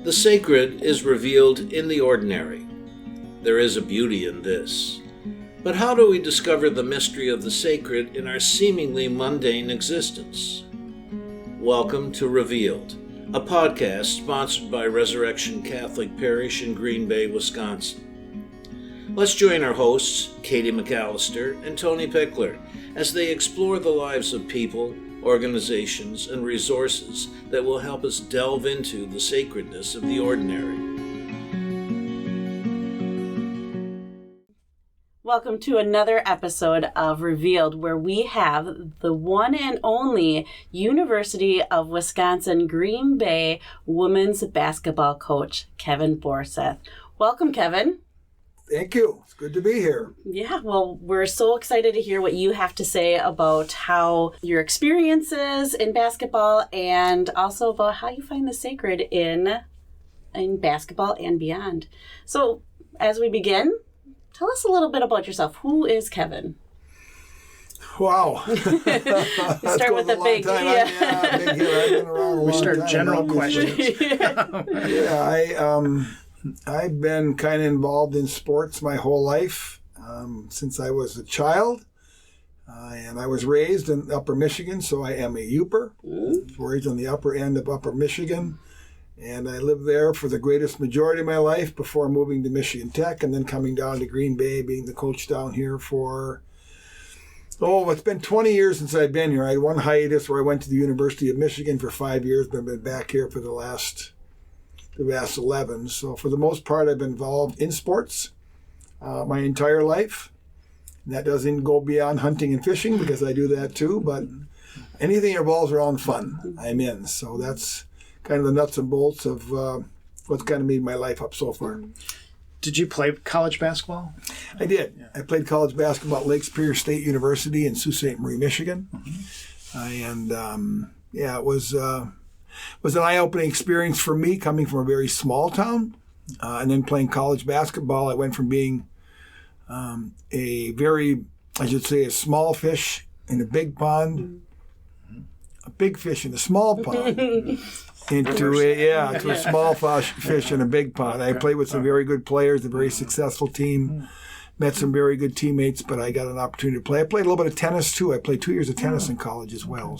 The sacred is revealed in the ordinary. There is a beauty in this. But how do we discover the mystery of the sacred in our seemingly mundane existence? Welcome to Revealed, a podcast sponsored by Resurrection Catholic Parish in Green Bay, Wisconsin. Let's join our hosts, Katie McAllister and Tony Pickler, as they explore the lives of people, organizations, and resources that will help us delve into the sacredness of the ordinary. Welcome to another episode of Revealed, where we have the one and only University of Wisconsin Green Bay women's basketball coach, Kevin Borseth. Welcome, Kevin. Thank you. It's good to be here. Yeah, well, we're so excited to hear what you have to say about how your experiences in basketball and also about how you find the sacred in basketball and beyond. So, as we begin, tell us a little bit about yourself. Who is Kevin? Wow. Start with a big, big here. I've been around a long time. We start general questions. I've been kind of involved in sports my whole life since I was a child. And I was raised in Upper Michigan, so I am a Youper. Raised on the upper end of Upper Michigan. And I lived there for the greatest majority of my life before moving to Michigan Tech and then coming down to Green Bay, being the coach down here for, it's been 20 years since I've been here. I had one hiatus where I went to the University of Michigan for 5 years, but I've been back here for the last 11. So for the most part, I've been involved in sports my entire life. And that doesn't go beyond hunting and fishing because I do that too, but anything that revolves around fun, I'm in. So that's kind of the nuts and bolts of what's kind of made my life up so far. Did you play college basketball? I did. Yeah. I played college basketball at Lake Superior State University in Sault Ste. Marie, Michigan. It was an eye-opening experience for me coming from a very small town and then playing college basketball. I went from being a small fish in a big pond, a big fish in a small pond, into a small fish in a big pond. I played with some very good players, a very successful team, met some very good teammates, but I got an opportunity to play. I played a little bit of tennis too. I played 2 years of tennis in college as well.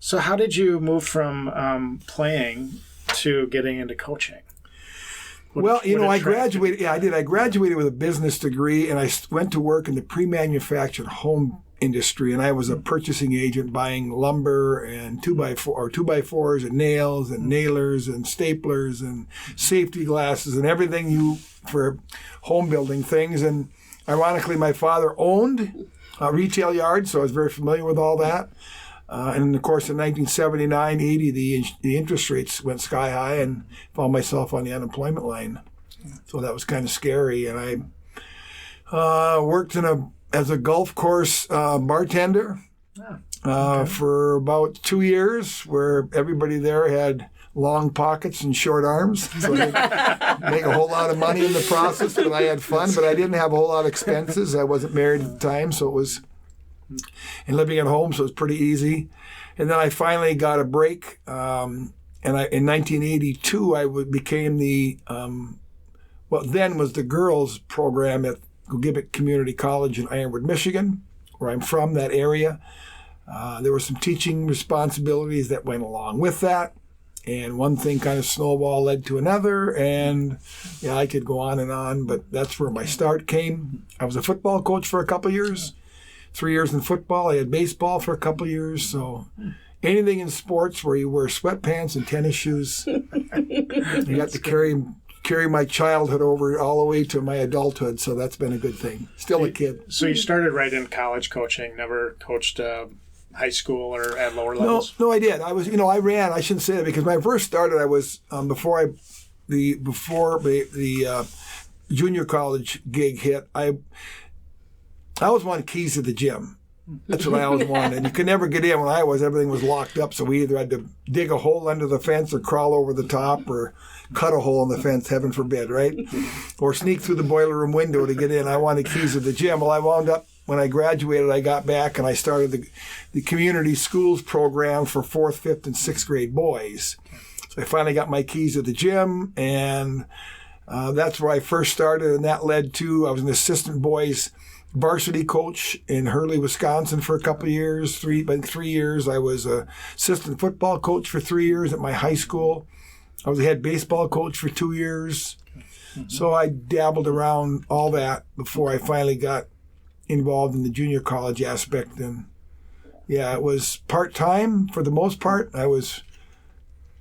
So how did you move from playing to getting into coaching? I graduated. Yeah, I did. I graduated with a business degree, and I went to work in the pre-manufactured home industry. And I was a purchasing agent, buying lumber and 2x4s and nails and nailers and staplers and safety glasses and everything for home building things. And ironically, my father owned a retail yard, so I was very familiar with all that. And of course, in 1979-80, the interest rates went sky high and found myself on the unemployment line. So that was kind of scary. And I worked as a golf course bartender for about 2 years, where everybody there had long pockets and short arms. So I didn't make a whole lot of money in the process, but I had fun. But I didn't have a whole lot of expenses. I wasn't married at the time, so it was... and living at home, so it was pretty easy. And then I finally got a break. In 1982, I became then was the girls program at Gibbet Community College in Ironwood, Michigan, where I'm from, that area. There were some teaching responsibilities that went along with that. And one thing kind of snowball led to another. And I could go on, but that's where my start came. I was a football coach for a couple of years. 3 years in football. I had baseball for a couple of years. So anything in sports where you wear sweatpants and tennis shoes, I got to carry my childhood over all the way to my adulthood. So that's been a good thing. Still a kid. So you started right in college coaching, never coached high school or at lower levels? No, I did. I was, I ran. I shouldn't say that because when I first started, I was before the junior college gig hit. I always wanted keys to the gym. That's what I always wanted. And you could never get in. When I was, everything was locked up, so we either had to dig a hole under the fence or crawl over the top or cut a hole in the fence, heaven forbid, right? Or sneak through the boiler room window to get in. I wanted keys to the gym. Well, I wound up, when I graduated, I got back and I started the community schools program for 4th, 5th, and 6th grade boys. So I finally got my keys to the gym, and that's where I first started, and that led to, I was an assistant boys varsity coach in Hurley, Wisconsin for a couple of years. 3 years. I was a assistant football coach for 3 years at my high school. I was a head baseball coach for 2 years. So I dabbled around all that before I finally got involved in the junior college aspect. And yeah, it was part-time for the most part. I was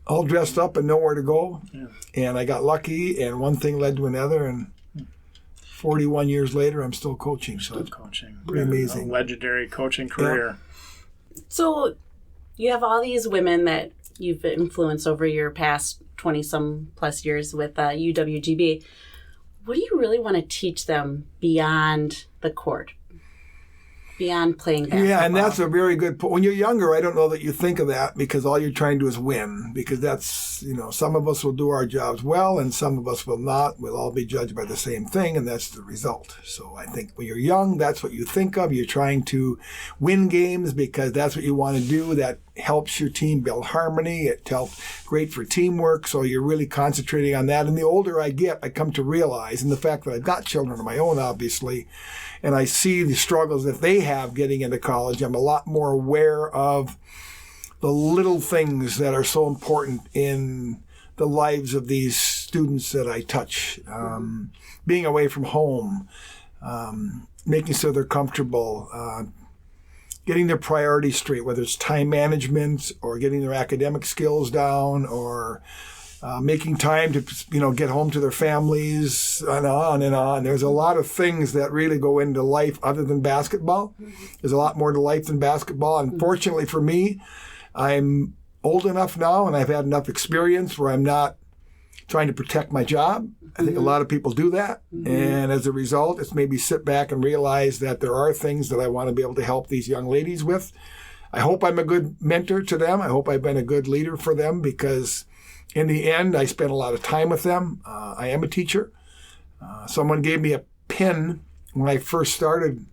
all dressed up and nowhere to go. Yeah. And I got lucky, and one thing led to another, and 41 years later, I'm still coaching. So it's pretty amazing. A legendary coaching career. Yeah. So you have all these women that you've influenced over your past 20-some plus years with UWGB. What do you really want to teach them beyond the court? Beyond playing basketball? Yeah, and that's a very good point. When you're younger, I don't know that you think of that, because all you're trying to do is win. Because that's, some of us will do our jobs well and some of us will not. We'll all be judged by the same thing, and that's the result. So I think when you're young, that's what you think of. You're trying to win games because that's what you want to do. That helps your team build harmony. It helps great for teamwork. So you're really concentrating on that. And the older I get, I come to realize, and the fact that I've got children of my own, obviously, and I see the struggles that they have getting into college, I'm a lot more aware of the little things that are so important in the lives of these students that I touch. Being away from home, making sure they're comfortable, getting their priorities straight, whether it's time management or getting their academic skills down, or making time to get home to their families, and on and on. There's a lot of things that really go into life other than basketball. There's a lot more to life than basketball. Unfortunately for me, I'm old enough now and I've had enough experience where I'm not trying to protect my job. I think a lot of people do that. And as a result, it's maybe sit back and realize that there are things that I want to be able to help these young ladies with. I hope I'm a good mentor to them. I hope I've been a good leader for them, because in the end, I spent a lot of time with them. I am a teacher. Someone gave me a pin when I first started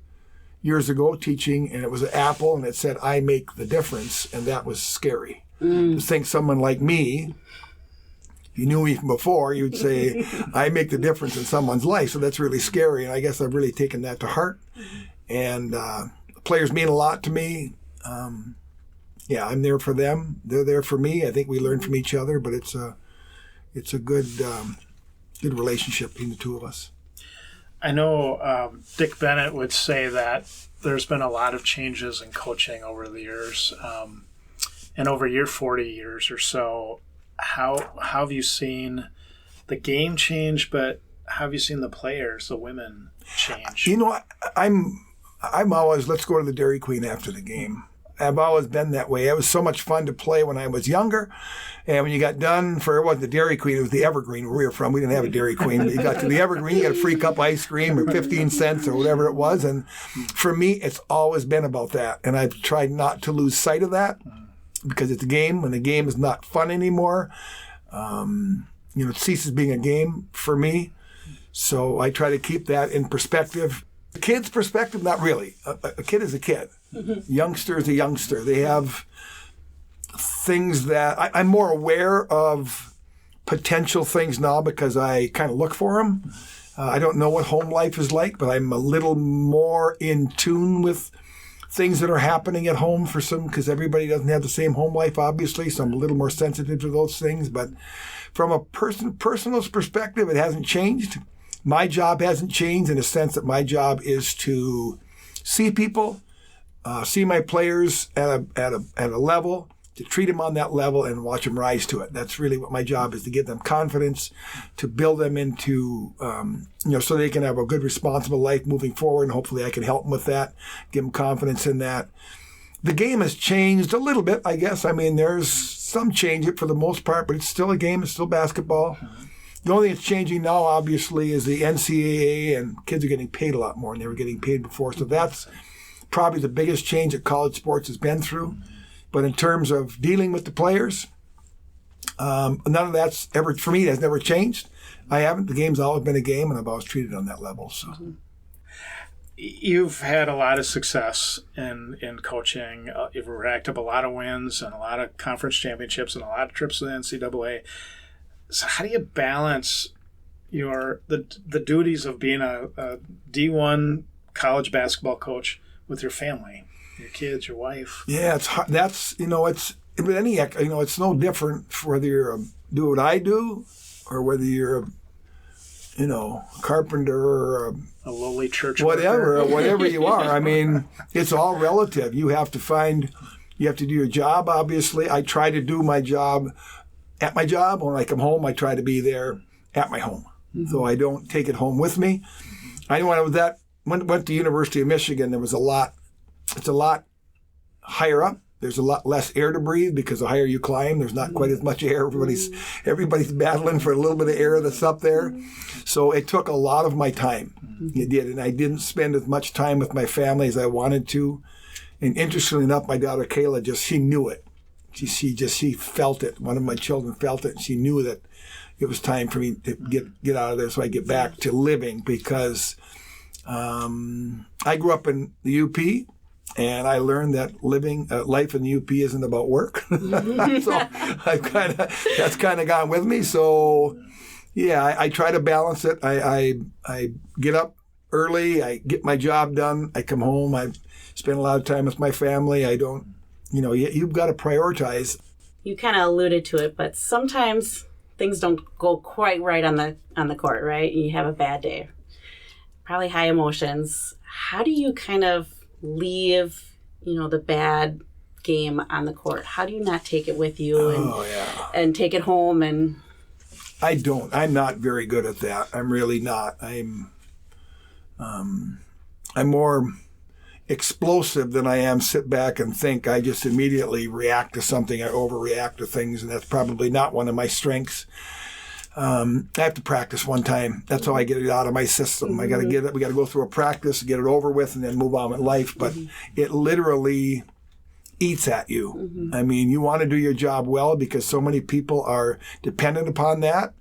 years ago teaching, and it was an apple, and it said, "I make the difference," and that was scary. To think someone like me, if you knew me from before, you'd say, "I make the difference in someone's life," so that's really scary, and I guess I've really taken that to heart. And players mean a lot to me. Yeah, I'm there for them. They're there for me. I think we learn from each other, but it's a good relationship between the two of us. I know Dick Bennett would say that there's been a lot of changes in coaching over the years, and over your 40 years or so. How have you seen the game change? But how have you seen the players, the women, change? I'm always, let's go to the Dairy Queen after the game. I've always been that way. It was so much fun to play when I was younger. And when you got done it wasn't the Dairy Queen, it was the Evergreen where we were from. We didn't have a Dairy Queen. But you got to the Evergreen, you got a free cup of ice cream or 15 cents or whatever it was. And for me, it's always been about that. And I've tried not to lose sight of that, because it's a game. When the game is not fun anymore, it ceases being a game for me. So I try to keep that in perspective. A kid's perspective, not really. A kid is a kid. Youngster is a youngster. They have things that I'm more aware of potential things now because I kind of look for them. I don't know what home life is like, but I'm a little more in tune with things that are happening at home for some, because everybody doesn't have the same home life, obviously, so I'm a little more sensitive to those things. But from a personal perspective, it hasn't changed. My job hasn't changed in the sense that my job is to see people, see my players at a level, to treat them on that level and watch them rise to it. That's really what my job is, to give them confidence, to build them into, so they can have a good, responsible life moving forward. And hopefully I can help them with that, give them confidence in that. The game has changed a little bit, I guess. I mean, there's some change for the most part, but it's still a game. It's still basketball. The only thing that's changing now, obviously, is the NCAA, and kids are getting paid a lot more than they were getting paid before. So that's probably the biggest change that college sports has been through. But in terms of dealing with the players, none of that's ever, for me, has never changed. I haven't. The game's always been a game, and I've always treated it on that level. So, you've had a lot of success in coaching. You've racked up a lot of wins and a lot of conference championships and a lot of trips to the NCAA. So how do you balance the duties of being a D1 college basketball coach with your family, your kids, your wife? Yeah, it's hard. It's with any, it's no different for whether you're do what I do or whether you're a carpenter or a lowly church whatever, worker. Whatever you are. I mean, it's all relative. You have to do your job, obviously. I try to do my job at my job. When I come home, I try to be there at my home. Mm-hmm. So I don't take it home with me. I know when I was went to University of Michigan, it's a lot higher up. There's a lot less air to breathe because the higher you climb, there's not quite as much air. Everybody's battling for a little bit of air that's up there. So it took a lot of my time. It did. And I didn't spend as much time with my family as I wanted to. And interestingly enough, my daughter Kayla, she knew it. She felt it. One of my children felt it. And she knew that it was time for me to get out of there so I get back to living because I grew up in the UP. And I learned that life in the UP isn't about work. So that's kind of gone with me. So, yeah, I try to balance it. I get up early. I get my job done. I come home. I spend a lot of time with my family. I don't, you've got to prioritize. You kind of alluded to it, but sometimes things don't go quite right on the court, right? You have a bad day, probably high emotions. How do you kind of leave, the bad game on the court? How do you not take it with you and take it home? And I don't. I'm not very good at that. I'm really not. I'm more explosive than I am sit back and think. I just immediately react to something. I overreact to things, and that's probably not one of my strengths. I have to practice one time. That's how I get it out of my system. Mm-hmm. I got to get it. We got to go through a practice, get it over with, and then move on with life. But it literally eats at you. Mm-hmm. I mean, you want to do your job well because so many people are dependent upon that.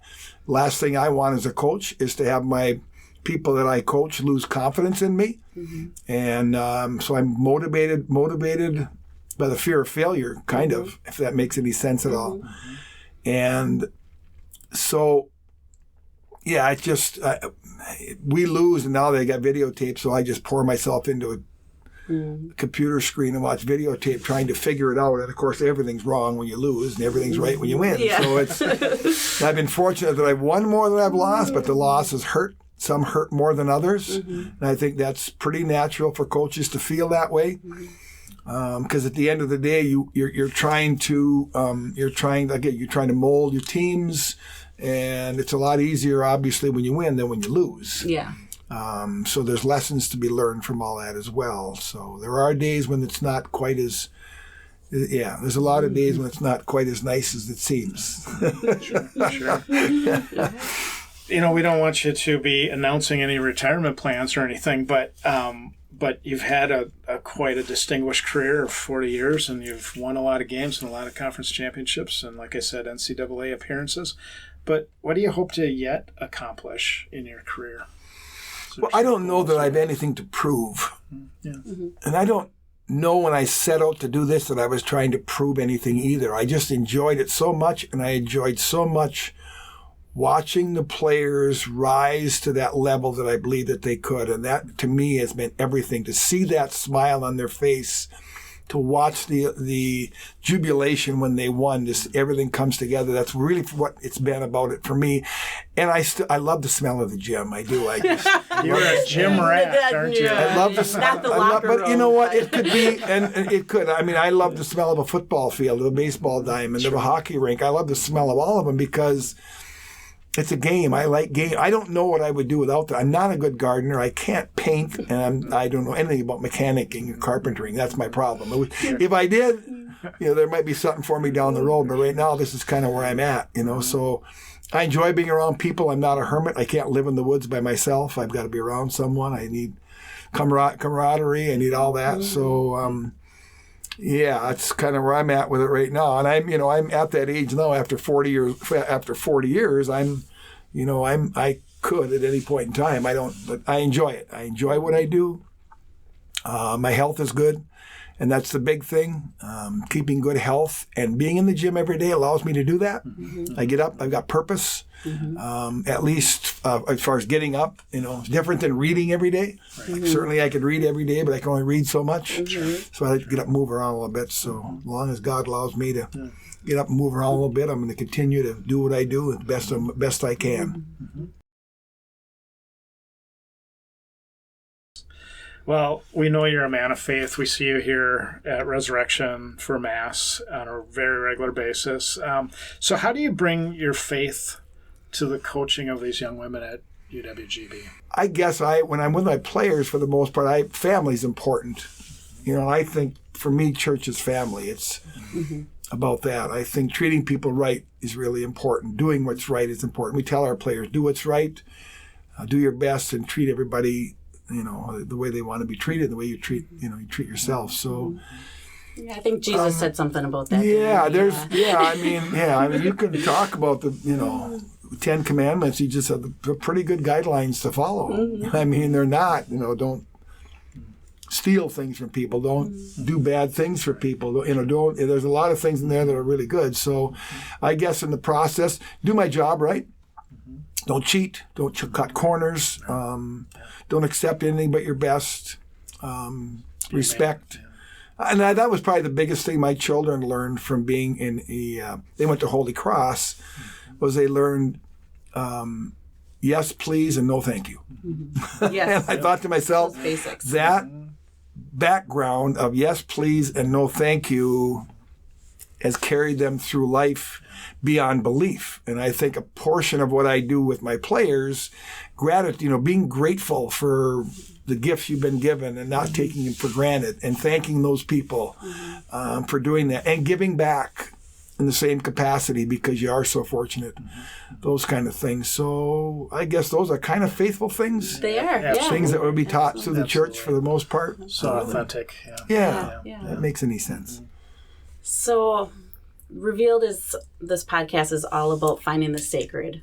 Last thing I want as a coach is to have my people that I coach lose confidence in me. Mm-hmm. And so I'm motivated by the fear of failure, kind of, if that makes any sense at all. Mm-hmm. And so, yeah, it's just, we lose and now they got videotape, so I just pour myself into a computer screen and watch videotape trying to figure it out. And, of course, everything's wrong when you lose and everything's right when you win. Yeah. So I've been fortunate that I've won more than I've lost, but the losses hurt. Some hurt more than others. Mm-hmm. And I think that's pretty natural for coaches to feel that way. Because at the end of the day, you're trying to mold your teams. And it's a lot easier, obviously, when you win than when you lose. Yeah. So there's lessons to be learned from all that as well. So there are days when it's not quite as, there's a lot of days when it's not quite as nice as it seems. Sure. We don't want you to be announcing any retirement plans or anything, but you've had quite a distinguished career of 40 years, and you've won a lot of games and a lot of conference championships, and like I said, NCAA appearances. But what do you hope to yet accomplish in your career? Well, I don't know that I have anything to prove. Yeah. Mm-hmm. And I don't know when I set out to do this that I was trying to prove anything either. I just enjoyed it so much, and I enjoyed so much watching the players rise to that level that I believe that they could. And that, to me, has meant everything. To see that smile on their face, to watch the jubilation when they won, everything comes together. That's really what it's been about it for me. And I love the smell of the gym. I do. You're a gym rat, aren't you? I love the smell. But you know what? It could be, and it could. I mean, I love the smell of a football field, of a baseball diamond, of a hockey rink. I love the smell of all of them because it's a game. I like game. I don't know what I would do without that. I'm not a good gardener. I can't paint, and I don't know anything about mechanicking and carpentering. That's my problem. If I did, there might be something for me down the road. But right now, this is kind of where I'm at. So I enjoy being around people. I'm not a hermit. I can't live in the woods by myself. I've got to be around someone. I need camaraderie. I need all that. So that's kind of where I'm at with it right now. And I'm at that age now. After 40 years, I could at any point in time. I don't, but I enjoy it. I enjoy what I do. My health is good, and that's the big thing. Keeping good health and being in the gym every day allows me to do that. Mm-hmm. I get up, I've got purpose. Mm-hmm. At least as far as getting up, it's different than reading every day. Right. Like, certainly I could read every day, but I can only read so much. Mm-hmm. So I like to get up and move around a little bit. So as long as God allows me to get up and move around a little bit, I'm going to continue to do what I do the best I can. Mm-hmm. Well, we know you're a man of faith. We see you here at Resurrection for Mass on a very regular basis. So how do you bring your faith to the coaching of these young women at UWGB? I guess when I'm with my players, for the most part, family's important. I think for me, church is family. It's about that. I think treating people right is really important. Doing what's right is important. We tell our players, do what's right, do your best, and treat everybody the way they want to be treated, the way you treat yourself. So, I think Jesus said something about that. I mean, you can talk about the 10 Commandments. He just said they're pretty good guidelines to follow. Mm-hmm. I mean, they're not. Don't steal things from people. Don't do bad things for people. Don't. There's a lot of things in there that are really good. So, I guess in the process, do my job right. Don't cheat. Don't cut corners. Don't accept anything but your best. Respect. And that was probably the biggest thing my children learned from being in they went to Holy Cross, was they learned yes, please, and no, thank you. Mm-hmm. Yes. And I thought to myself, that background of yes, please, and no, thank you has carried them through life beyond belief. And I think a portion of what I do with my players, being grateful for the gifts you've been given and not taking them for granted, and thanking those people for doing that, and giving back in the same capacity because you are so fortunate, those kind of things. So I guess those are kind of faithful things. They are, things that would be taught through the church for the most part. So authentic. Yeah. That makes any sense. So Revealed is, this podcast is all about finding the sacred.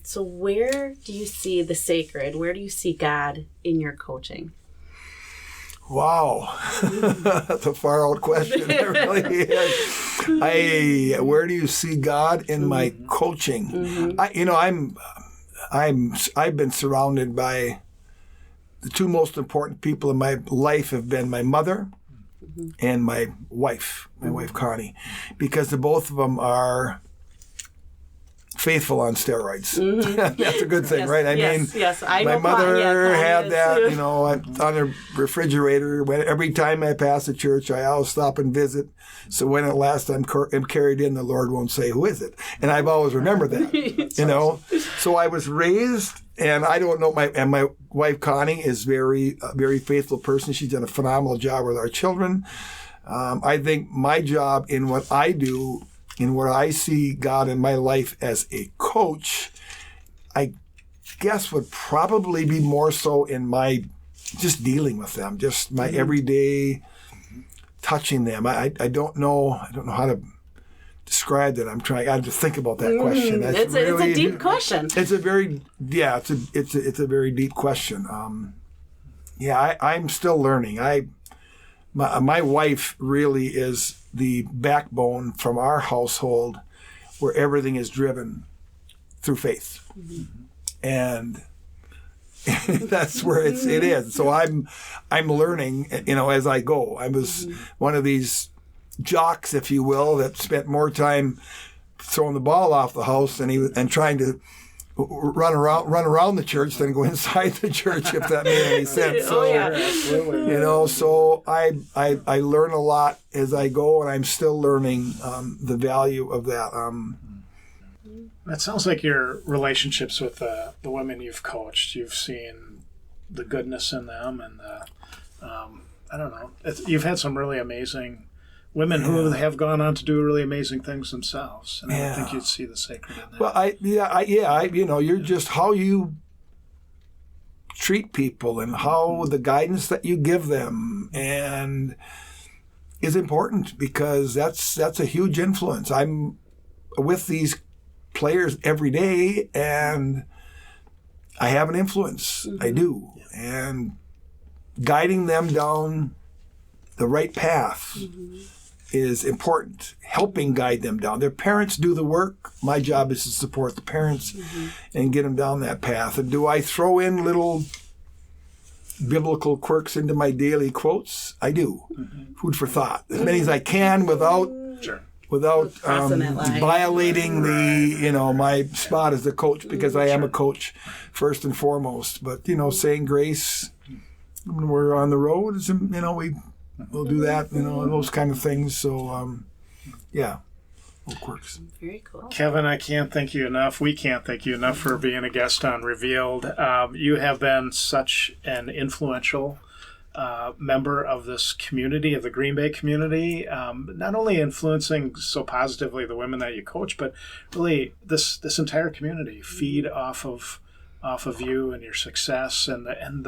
So where do you see the sacred? Where do you see God in your coaching? Wow. That's a far out question. It really is. Where do you see God in my coaching? Mm-hmm. I've been surrounded by the two most important people in my life have been my mother and my wife Connie, because the both of them are faithful on steroids. Mm-hmm. That's a good thing, right? I mean, my mother had that, on her refrigerator. Every time I pass the church, I always stop and visit. So when at last I'm carried in, the Lord won't say, "Who is it?" And I've always remembered that, So I was raised, and I don't know, my wife Connie is very faithful person. She's done a phenomenal job with our children. I think my job in what I do, in where I see God in my life as a coach, I guess would probably be more so in my just dealing with them, just my everyday touching them. I don't know how to describe that. I have to think about that question. It's a deep question. It's a very it's a very deep question. I'm still learning. My wife really is the backbone from our household, where everything is driven through faith, and that's where it is. So I'm learning, as I go. I was one of these jocks, if you will, that spent more time throwing the ball off the house and trying to run around the church than go inside the church, if that made any sense. So, so I learn a lot as I go, and I'm still learning the value of that. That sounds like your relationships with the women you've coached. You've seen the goodness in them, and I don't know. You've had some really amazing women who have gone on to do really amazing things themselves, and I think you'd see the sacred in that. Well, you're just how you treat people and how the guidance that you give them and is important, because that's a huge influence. I'm with these players every day, and I have an influence. I do. And guiding them down the right path is important. Helping guide them down. Their parents do the work. My job is to support the parents and get them down that path. And do I throw in little biblical quirks into my daily quotes? I do. Food for thought. As many as I can without Crossing that line. violating my spot as a coach, because I am a coach first and foremost. But, saying grace when we're on the road, is, we'll do that, those kind of things. So, little quirks. Very cool. Kevin, I can't thank you enough. We can't thank you enough for being a guest on Revealed. You have been such an influential member of this community, of the Green Bay community, not only influencing so positively the women that you coach, but really this entire community feed off of you and your success and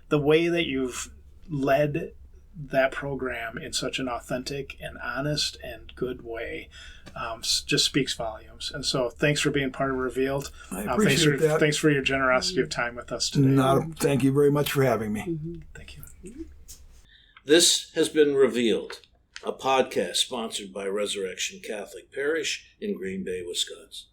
the way that you've led that program in such an authentic and honest and good way just speaks volumes. And so thanks for being part of Revealed. I appreciate that. Thanks for your generosity of time with us today. Thank you very much for having me. Thank you. This has been Revealed, a podcast sponsored by Resurrection Catholic Parish in Green Bay, Wisconsin.